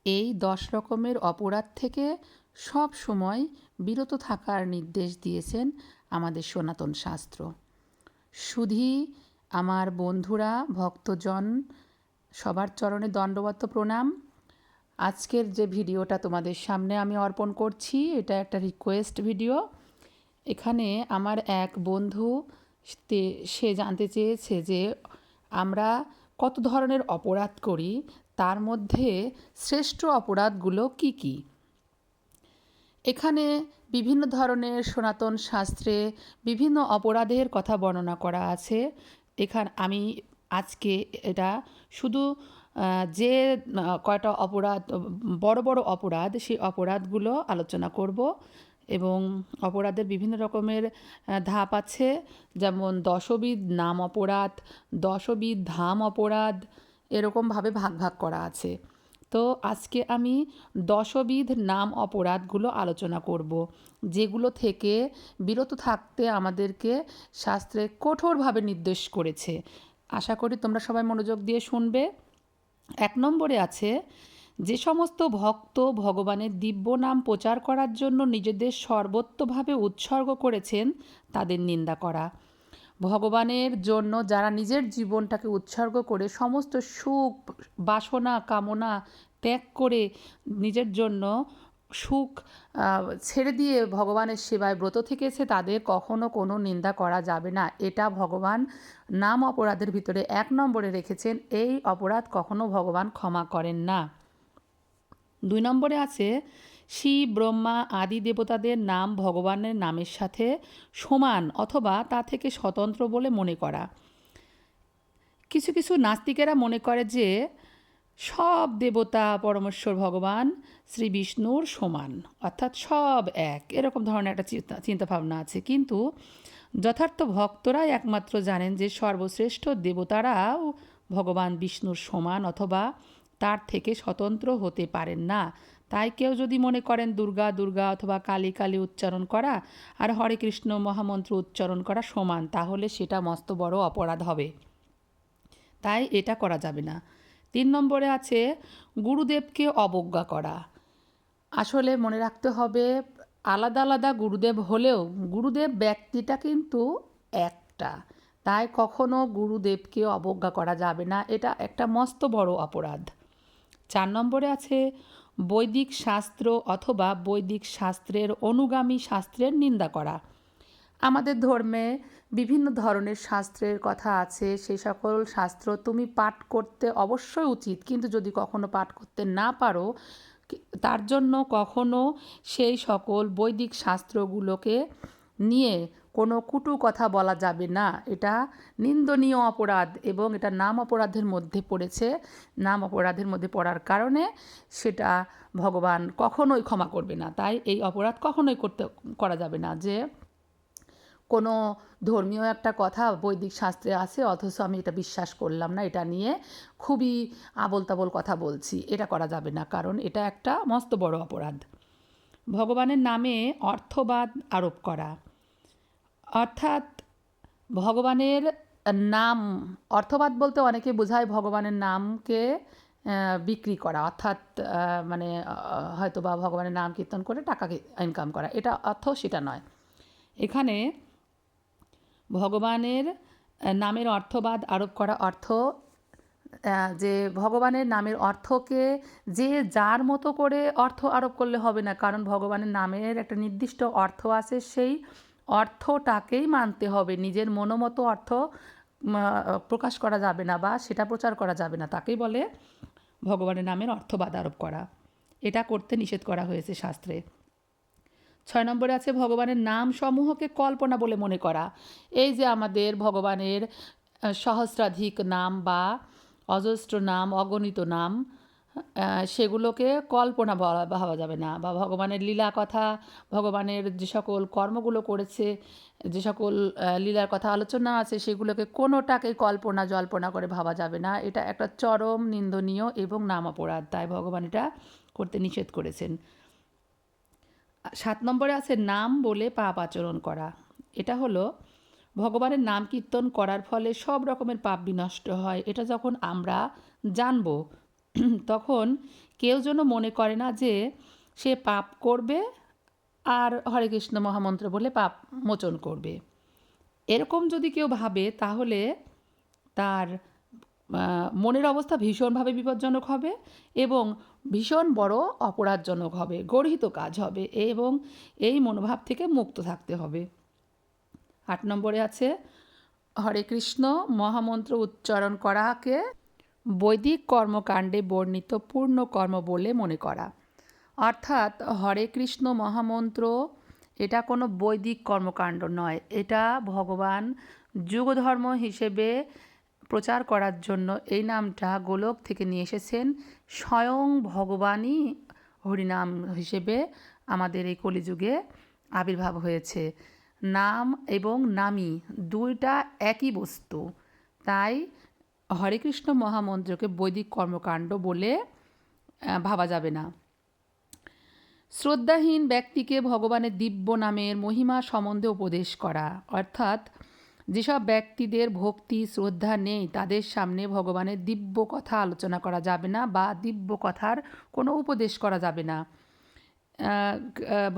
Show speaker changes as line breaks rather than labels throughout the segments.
এই 10 রকমের অপরাধ থেকে সব সময় বিরত থাকার নির্দেশ দিয়েছেন আমাদের সনাতন শাস্ত্র। শুধু আমার বন্ধুরা, ভক্তজন, সবার চরণে দণ্ডবত প্রণাম। আজকের যে ভিডিওটা তোমাদের সামনে আমি অর্পণ করছি, এটা একটা রিকোয়েস্ট ভিডিও। এখানে আমার এক বন্ধু সে জানতে চেয়েছে যে আমরা কত ধরনের অপরাধ করি, তার মধ্যে শ্রেষ্ঠ অপরাধগুলো কি কি। এখানে বিভিন্ন ধরনের সনাতন শাস্ত্রে বিভিন্ন অপরাধের কথা বর্ণনা করা আছে। এখানে আমি আজকে এটা শুধু যে কয়টা অপরাধ, বড় বড় অপরাধ, সেই অপরাধগুলো আলোচনা করব। এবং অপরাধের বিভিন্ন রকমের ধাপ আছে, যেমন দশবিধ নাম অপরাধ, দশবিধ ধাম অপরাধ, এরকমভাবে ভাগ ভাগ করা আছে। তো আজকে আমি দশবিধ নাম অপরাধগুলো আলোচনা করব, যেগুলো থেকে বিরত থাকতে আমাদেরকে শাস্ত্রে কঠোরভাবে নির্দেশ করেছে। আশা করি তোমরা সবাই মনোযোগ দিয়ে শুনবে। 1 নম্বরে আছে, যে সমস্ত ভক্ত ভগবানের দিব্য নাম প্রচার করার জন্য নিজেদের সর্বত্রভাবে উৎসর্গ করেছেন তাদের নিন্দা করা। ভগবানের জন্য যারা নিজের জীবনটাকে উৎসর্গ করে সমস্ত সুখ বাসনা কামনা ত্যাগ করে নিজের জন্য সুখ ছেড়ে দিয়ে ভগবানের সেবায় ব্রত থেকেছে, তাদের কখনো কোনো নিন্দা করা যাবে না। এটা ভগবান নাম অপরাধের ভিতরে 1 নম্বরে রেখেছেন। এই অপরাধ কখনো ভগবান ক্ষমা করেন না। 2 নম্বরে আছে, শিব ব্রহ্মা আদি দেবতাদের নাম ভগবানের নামের সাথে সমান অথবা তা থেকে স্বতন্ত্র বলে মনে করা। কিছু কিছু নাস্তিকেরা মনে করে যে সব দেবতা পরমেশ্বর ভগবান শ্রী বিষ্ণুর সমান, অর্থাৎ সব এক, এরকম ধরনের একটা চিন্তাভাবনা আছে। কিন্তু যথার্থ ভক্তরাই একমাত্র জানেন যে সর্বশ্রেষ্ঠ দেবতারাও ভগবান বিষ্ণুর সমান অথবা তার থেকে স্বতন্ত্র হতে পারেন না। তাই কেউ যদি মনে করেন দুর্গা দুর্গা অথবা কালী কালী উচ্চারণ করা আর হরে কৃষ্ণ মহামন্ত্র উচ্চারণ করা সমান, তাহলে সেটা মস্ত বড় অপরাধ হবে। তাই এটা করা যাবে না। 3 নম্বরে আছে, গুরুদেবকে অবজ্ঞা করা। আসলে মনে রাখতে হবে, আলাদা আলাদা গুরুদেব হলেও গুরুদেব ব্যক্তিটা কিন্তু একটা। তাই কখনো গুরুদেবকে অবজ্ঞা করা যাবে না, এটা একটা মস্ত বড় অপরাধ। 4 নম্বরে আছে, বৈদিক শাস্ত্র অথবা বৈদিক শাস্ত্রের অনুগামী শাস্ত্রের নিন্দা করা। আমাদের ধর্মে বিভিন্ন ধরনের শাস্ত্রের কথা আছে, সেই সকল শাস্ত্র তুমি পাঠ করতে অবশ্যই উচিত, কিন্তু যদি কখনো পাঠ করতে না পারো, তার জন্য কখনো সেই সকল বৈদিক শাস্ত্রগুলোকে নিয়ে কোনো কটু কথা বলা যাবে না। এটা নিন্দনীয় অপরাধ এবং এটা নাম অপরাধের মধ্যে পড়েছে। নাম অপরাধের মধ্যে পড়ার কারণে সেটা ভগবান কখনোই ক্ষমা করবে না। তাই এই অপরাধ কখনোই করা যাবে না যে কোনো ধর্মীয় একটা কথা বৈদিক শাস্ত্রে আছে অথচ আমি এটা বিশ্বাস করলাম না, এটা নিয়ে খুবই আবোল তাবোল কথা বলছি, এটা করা যাবে না, কারণ এটা একটা মস্ত বড় অপরাধ। ভগবানের নামে অর্থবাদ আরোপ করা, অর্থাৎ ভগবানের নাম, অর্থবাদ বলতে অনেকে বোঝায় ভগবানের নামকে বিক্রি করা, অর্থাৎ মানে হয়তো বা ভগবানের নাম কীর্তন করে টাকা ইনকাম করা, এটা অর্থ সেটা নয়। এখানে ভগবানের নামের অর্থবাদ আরোপ করা অর্থ যে ভগবানের নামের অর্থকে যে যার মতো করে অর্থ আরোপ করলে হবে না, কারণ ভগবানের নামের একটা নির্দিষ্ট অর্থ আছে, সেই অর্থটাকেই মানতে হবে। নিজের মনোমতো অর্থ প্রকাশ করা যাবে না বা সেটা প্রচার করা যাবে না, তাকেই বলে ভগবানের নামের অর্থবাদ আরোপ করা। এটা করতে নিষেধ করা হয়েছে শাস্ত্রে। 6 নম্বরে আছে, ভগবানের নাম সমূহকে কল্পনা বলে মনে করা। এই যে আমাদের ভগবানের সহস্রাধিক নাম বা অজস্র নাম, অগণিত নাম, সেগুলোকে কল্পনা ভাবা যাবে না। বা ভগবানের লীলা কথা, ভগবানের যে সকল কর্মগুলো করেছে, যে সকল লীলার কথা আলোচনা আছে, সেগুলোকে কোনোটাকে কল্পনা জল্পনা করে ভাবা যাবে না। এটা একটা চরম নিন্দনীয় এবং নাম অপরাধ, তাই ভগবান এটা করতে নিষেধ করেছেন। 7 নম্বরে আছে, নাম বলে পাপ আচরণ করা। এটা হলো ভগবানের নাম কীর্তন করার ফলে সব রকমের পাপ বিনষ্ট হয়। এটা যখন আমরা জানব, তখন কেউ যেন মনে করে না যে সে পাপ করবে আর হরে কৃষ্ণ মহামন্ত্র বলে পাপ মোচন করবে। এরকম যদি কেউ ভাবে তাহলে তার মনের অবস্থা ভীষণভাবে বিপজ্জনক হবে এবং ভীষণ বড় অপরাধজনক হবে, গর্হিত কাজ হবে এবং এই মনোভাব থেকে মুক্ত থাকতে হবে। 8 নম্বরে আছে হরে কৃষ্ণ মহামন্ত্র উচ্চারণ করাকে বৈদিক কর্মকাণ্ডে বর্ণিত পূর্ণ কর্ম বলে মনে করা। অর্থাৎ হরে কৃষ্ণ মহামন্ত্র এটা কোনো বৈদিক কর্মকাণ্ড নয়, এটা ভগবান যুগধর্ম হিসেবে প্রচার করার জন্য এই নামটা গোলক থেকে নিয়ে এসেছেন। স্বয়ং ভগবানই হরিনাম হিসেবে আমাদের এই কলিযুগে আবির্ভাব হয়েছে। নাম এবং নামী দুইটা একই বস্তু, তাই হরে কৃষ্ণ মহামন্ত্রকে বৈদিক কর্মকাণ্ড বলে ভাবা যাবে না। শ্রদ্ধাহীন ব্যক্তিকে ভগবানের দিব্য নামের মহিমা সম্বন্ধে উপদেশ করা, অর্থাৎ যেসব ব্যক্তিদের ভক্তি শ্রদ্ধা নেই তাদের সামনে ভগবানের দিব্য কথা আলোচনা করা যাবে না বা দিব্য কথার কোনো উপদেশ করা যাবে না।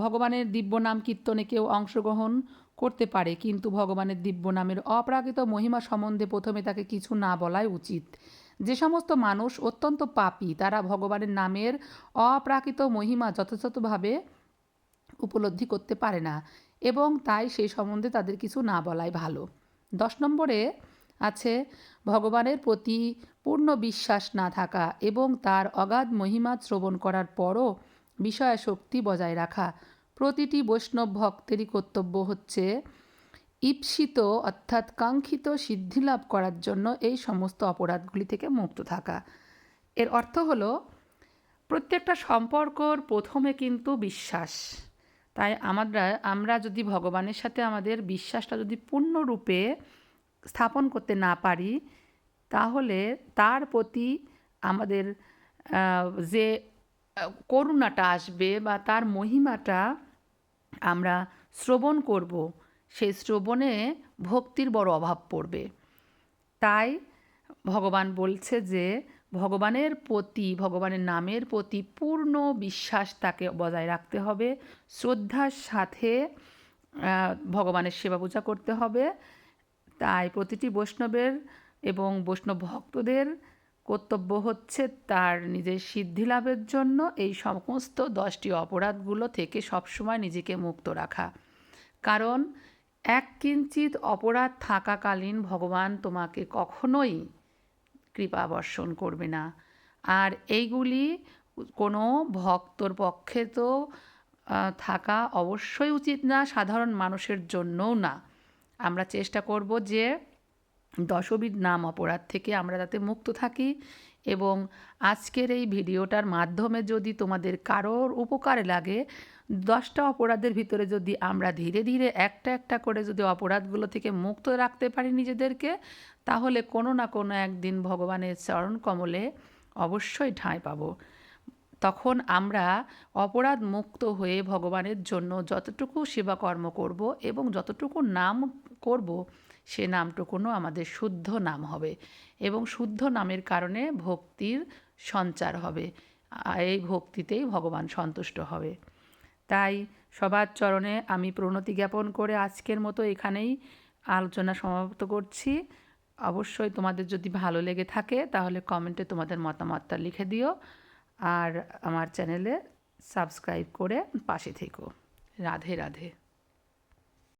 ভগবানের দিব্য নাম কীর্তনে কেউ অংশগ্রহণ করতে পারে, কিন্তু ভগবানের দিব্য নামের অপ্রাকৃত মহিমা সম্বন্ধে প্রথমে তাকে কিছু না বলাই উচিত। যে সমস্ত মানুষ অত্যন্ত পাপী তারা ভগবানের নামের অপ্রাকৃত মহিমা যথাযথভাবে উপলব্ধি করতে পারে না এবং তাই সেই সম্বন্ধে তাদের কিছু না বলাই ভালো। 10 নম্বরে আছে ভগবানের প্রতি পূর্ণ বিশ্বাস না থাকা এবং তার অগাধ মহিমা শ্রবণ করার পরও বিষয়াসক্তি বজায় রাখা। প্রতিটি বৈষ্ণব ভক্তেরই কর্তব্য হচ্ছে ঈপ্সিত অর্থাৎ কাঙ্ক্ষিত সিদ্ধি লাভ করার জন্য এই সমস্ত অপরাধগুলি থেকে মুক্ত থাকা। এর অর্থ হলো প্রত্যেকটা সম্পর্কর প্রথমে কিন্তু বিশ্বাস। তাই আমরা যদি ভগবানের সাথে আমাদের বিশ্বাসটা যদি পূর্ণরূপে স্থাপন করতে না পারি তাহলে তার প্রতি আমাদের যে করুণাটা আসবে বা তার মহিমাটা আমরা শ্রবণ করব, সেই শ্রবণে ভক্তির বড় অভাব পড়বে। তাই ভগবান বলছে যে ভগবানের প্রতি ভগবানের নামের প্রতি পূর্ণ বিশ্বাস তাকে বজায় রাখতে হবে, শ্রদ্ধার সাথে ভগবানের সেবা পূজা করতে হবে। তাই প্রতিটি বৈষ্ণবের এবং বৈষ্ণব ভক্তদের কর্তব্য হচ্ছে তার নিজের সিদ্ধি লাভের জন্য এই সমস্ত 10টি অপরাধগুলো থেকে সবসময় নিজেকে মুক্ত রাখা। কারণ এক কিঞ্চিত অপরাধ থাকাকালীন ভগবান তোমাকে কখনোই কৃপা বর্ষণ করবে না। আর এইগুলি কোনো ভক্তর পক্ষে তো থাকা অবশ্যই উচিত না, সাধারণ মানুষের জন্যও না। আমরা চেষ্টা করব যে 10বিধ নাম অপরাধ থেকে আমরা যাতে মুক্ত থাকি এবং আজকের এই ভিডিওটার মাধ্যমে যদি তোমাদের কারোর উপকারে লাগে 10টা অপরাধের ভিতরে যদি আমরা ধীরে ধীরে একটা একটা করে যদি অপরাধগুলো থেকে মুক্ত রাখতে পারি নিজেদেরকে, তাহলে কোনো না কোনো একদিন ভগবানের চরণ কমলে অবশ্যই ঠাঁই পাব। তখন আমরা অপরাধ মুক্ত হয়ে ভগবানের জন্য যতটুকু সেবা কর্ম করব এবং যতটুকু নাম করব সে নামটুকুনও আমাদের শুদ্ধ নাম হবে এবং শুদ্ধ নামের কারণে ভক্তির সঞ্চার হবে। এই ভক্তিতেই ভগবান সন্তুষ্ট হবে। তাই সবার চরণে আমি প্রণতি জ্ঞাপন করে আজকের মতো এখানেই আলোচনা সমাপ্ত করছি। অবশ্যই তোমাদের যদি ভালো লেগে থাকে তাহলে কমেন্টে তোমাদের মতামতটা লিখে দিও আর আমার চ্যানেলে সাবস্ক্রাইব করে পাশে থেকো। রাধে রাধে।